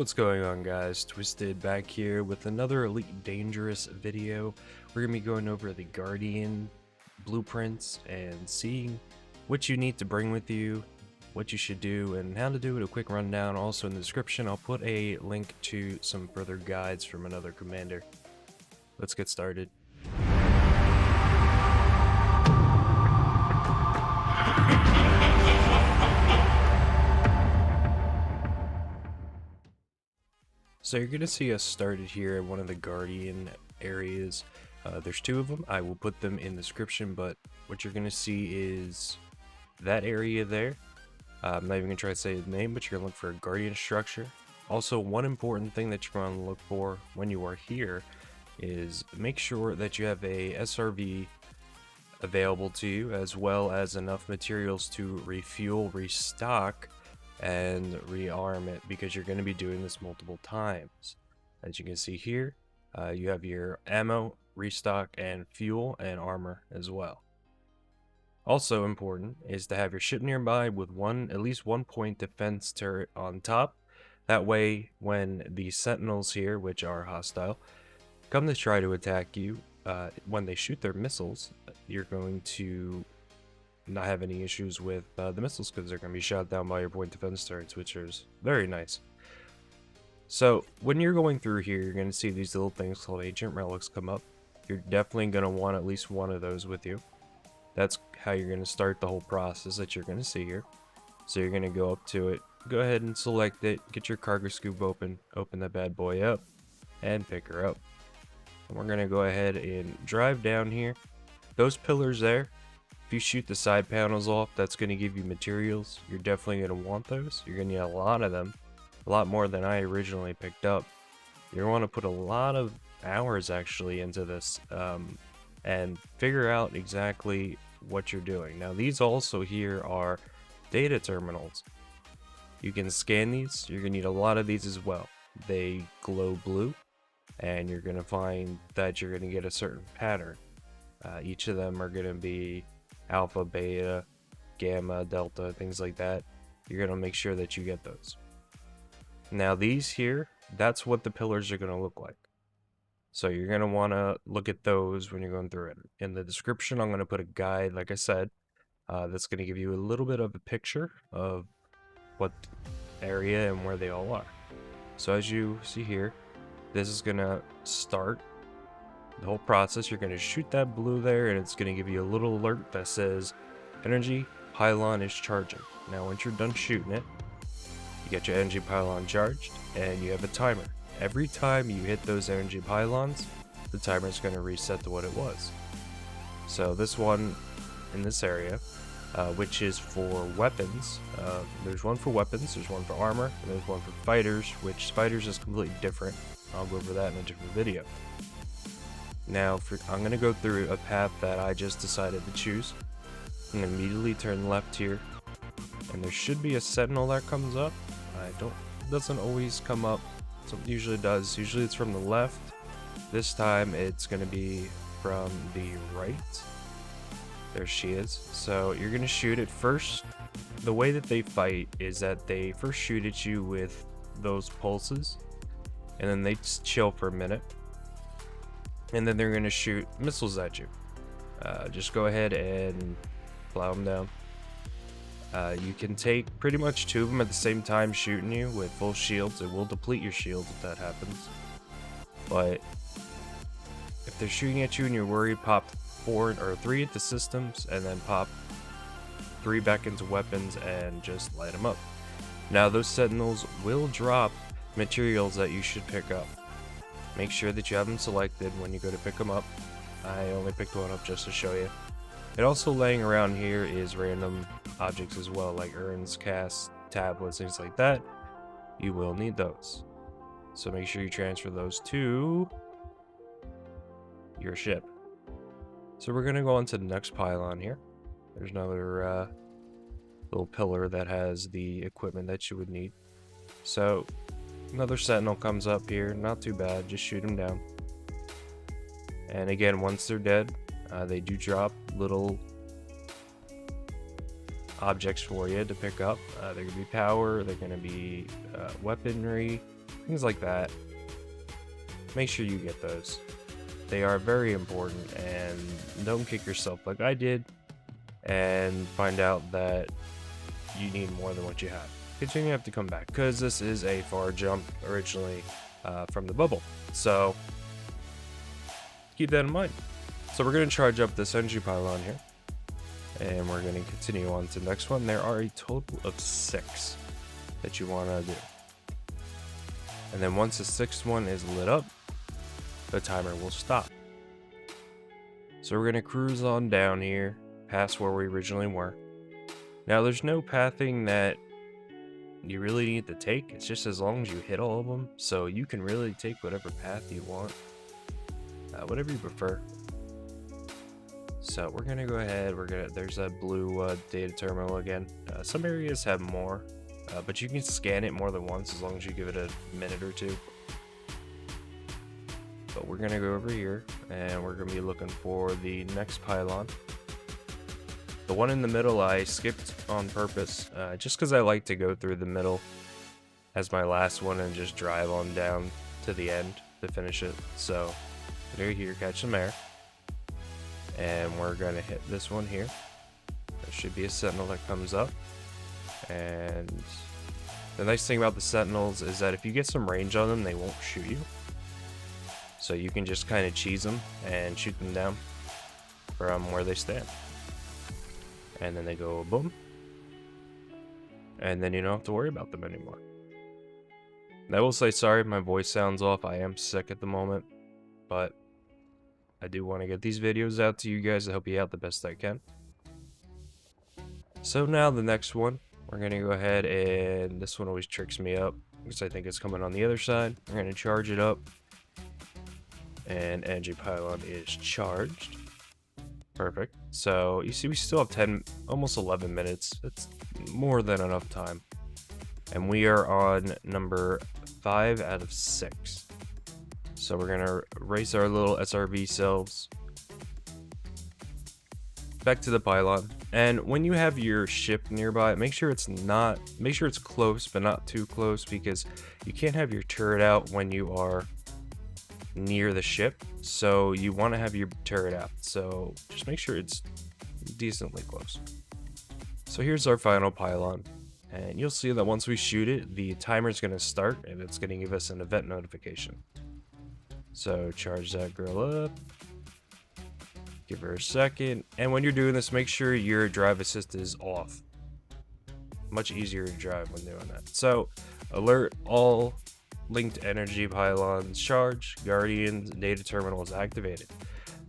What's going on, guys? Twisted back here with another Elite Dangerous video. We're going to be going over the Guardian blueprints and seeing what you need to bring with you, what you should do, and how to do it. A quick rundown. Also in the description, I'll put a link to some further guides from another commander. Let's get started. So you're going to see us started here at one of the Guardian areas. There's two of them. I will put them in the description, but what you're going to see is that area there. I'm not even going to try to say the name, but you're going to look for a Guardian structure. Also, one important thing that you're going to look for when you are here is make sure that you have a SRV available to you, as well as enough materials to refuel, restock, and rearm it, because you're going to be doing this multiple times. As you can see here, you have your ammo, restock, and fuel and armor as well. Also important is to have your ship nearby with at least one point defense turret on top. That way, when the sentinels here, which are hostile, come to try to attack you, when they shoot their missiles, you're going to not have any issues with the missiles, because they're going to be shot down by your point defense turrets, which is very nice. So when you're going through here, you're going to see these little things called ancient relics come up. You're definitely going to want at least one of those with you. That's how you're going to start the whole process that you're going to see here. So you're going to go up to it, go ahead and select it, get your cargo scoop open that bad boy up, and pick her up. And we're going to go ahead and drive down here. Those pillars there, if you shoot the side panels off, that's going to give you materials. You're definitely going to want those. You're going to need a lot of them, a lot more than I originally picked up. You're going to want to put a lot of hours actually into this and figure out exactly what you're doing. Now, these also here are data terminals. You can scan these. You're going to need a lot of these as well. They glow blue, and you're going to find that you're going to get a certain pattern. Each of them are going to be alpha, beta, gamma, delta, things like that. You're going to make sure that you get those. Now these here, that's what the pillars are going to look like. So you're going to want to look at those when you're going through it. In the description, I'm going to put a guide, like I said, that's going to give you a little bit of a picture of what area and where they all are. So as you see here, this is going to start the whole process. You're going to shoot that blue there, and it's going to give you a little alert that says energy pylon is charging. Now once you're done shooting it, you get your energy pylon charged, and you have a timer. Every time you hit those energy pylons, the timer is going to reset to what it was. So this one in this area, which is for weapons, there's one for weapons, there's one for armor, and there's one for fighters, which fighters is completely different. I'll go over that in a different video. Now, I'm going to go through a path that I just decided to choose. I'm going to immediately turn left here, and there should be a sentinel that comes up. It doesn't always come up. So it usually does. Usually it's from the left. This time it's going to be from the right. There she is. So you're going to shoot it first. The way that they fight is that they first shoot at you with those pulses, and then they just chill for a minute. And then they're going to shoot missiles at you. Just go ahead and plow them down. You can take pretty much two of them at the same time shooting you with full shields. It will deplete your shields if that happens. But if they're shooting at you and you're worried, pop 4 or 3 into systems, and then pop 3 back into weapons and just light them up. Now those sentinels will drop materials that you should pick up. Make sure that you have them selected when you go to pick them up. I only picked one up just to show you. And also laying around here is random objects as well, like urns, casts, tablets, things like that. You will need those. So make sure you transfer those to your ship. So we're going to go on to the next pylon here. There's another little pillar that has the equipment that you would need. So another sentinel comes up here, not too bad, just shoot them down. And again, once they're dead, they do drop little objects for you to pick up. They're going to be power, they're going to be weaponry, things like that. Make sure you get those. They are very important, and don't kick yourself like I did and find out that you need more than what you have. Because you're gonna have to come back, because this is a far jump originally from the bubble. So keep that in mind. So we're gonna charge up this energy pylon here, and we're gonna continue on to the next one. There are a total of 6 that you wanna do. And then once the 6th one is lit up, the timer will stop. So we're gonna cruise on down here, past where we originally were. Now there's no pathing that you really need to take, it's just as long as you hit all of them, so you can really take whatever path you want, whatever you prefer. So we're gonna go ahead, there's a blue data terminal again. Some areas have more, but you can scan it more than once as long as you give it a minute or two. But we're gonna go over here, and we're gonna be looking for the next pylon. The one in the middle I skipped on purpose, just because I like to go through the middle as my last one and just drive on down to the end to finish it. So right here, catch some air, and we're gonna hit this one here. There should be a sentinel that comes up, and the nice thing about the sentinels is that if you get some range on them, they won't shoot you. So you can just kind of cheese them and shoot them down from where they stand. And then they go boom. And then you don't have to worry about them anymore. And I will say sorry if my voice sounds off. I am sick at the moment. But I do want to get these videos out to you guys to help you out the best I can. So now the next one. We're going to go ahead, and this one always tricks me up because I think it's coming on the other side. We're going to charge it up. And energy pylon is charged. Perfect. So you see we still have almost 11 minutes. That's more than enough time. And we are on number 5 out of 6. So we're gonna race our little SRV selves back to the pylon. And when you have your ship nearby, make sure it's close, but not too close, because you can't have your turret out when you are near the ship, so you want to have your turret out, so just make sure it's decently close. So here's our final pylon, and you'll see that once we shoot it, the timer is going to start, and it's going to give us an event notification. So charge that girl up, give her a second, and when you're doing this, make sure your drive assist is off. Much easier to drive when doing that. So alert all linked energy pylons charge, guardians, data terminal is activated.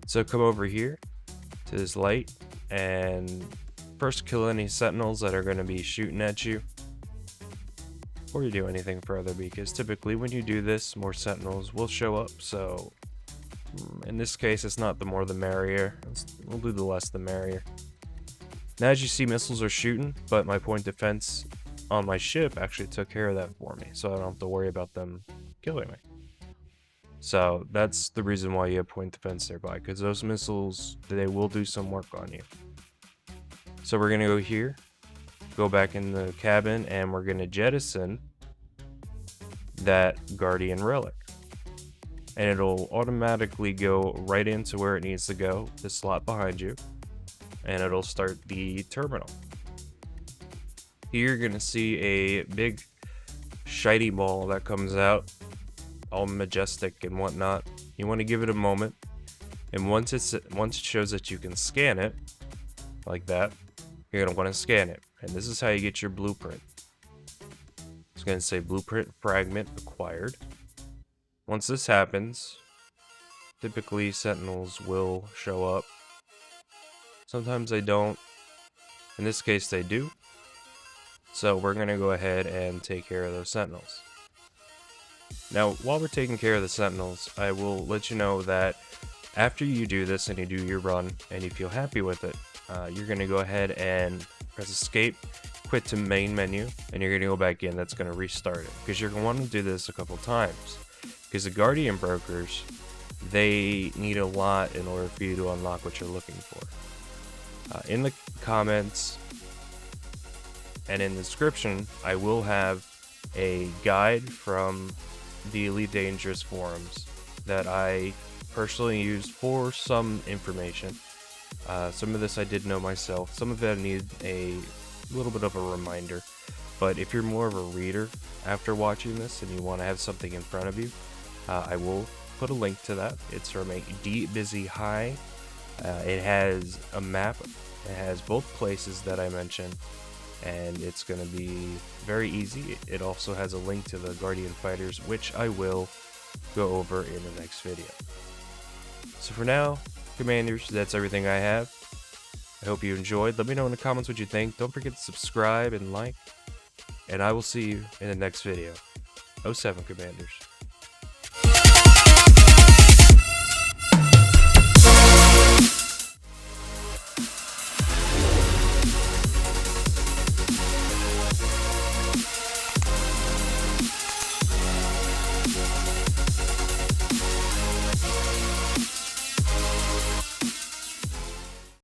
So come over here to this light and first kill any sentinels that are going to be shooting at you before you do anything further, because typically when you do this, more sentinels will show up. So in this case, it's not the more the merrier. We'll do the less the merrier. Now as you see, missiles are shooting, but my point defense on my ship actually took care of that for me, so I don't have to worry about them killing me. So that's the reason why you have point defense nearby, because those missiles, they will do some work on you. So we're gonna go here, go back in the cabin, and we're gonna jettison that guardian relic, and it'll automatically go right into where it needs to go, the slot behind you, and it'll start the terminal. Here you're gonna see a big shiny ball that comes out, all majestic and whatnot. You want to give it a moment, and once it shows that you can scan it, like that, you're gonna want to scan it, and this is how you get your blueprint. It's gonna say blueprint fragment acquired. Once this happens, typically sentinels will show up. Sometimes they don't. In this case, they do. So we're going to go ahead and take care of those sentinels. Now, while we're taking care of the sentinels, I will let you know that after you do this and you do your run and you feel happy with it, you're going to go ahead and press escape, quit to main menu, and you're going to go back in. That's going to restart it, because you're going to want to do this a couple times, because the guardian brokers, they need a lot in order for you to unlock what you're looking for. In the comments and in the description, I will have a guide from the Elite Dangerous forums that I personally used for some information. Some of this I did know myself, some of it I need a little bit of a reminder. But if you're more of a reader after watching this and you want to have something in front of you, I will put a link to that. It's from a Deep Busy High. It has a map. It has both places that I mentioned, and it's going to be very easy. It also has a link to the Guardian Fighters, which I will go over in the next video. So for now, Commanders, that's everything I have. I hope you enjoyed. Let me know in the comments what you think. Don't forget to subscribe and like, and I will see you in the next video. 07 Commanders.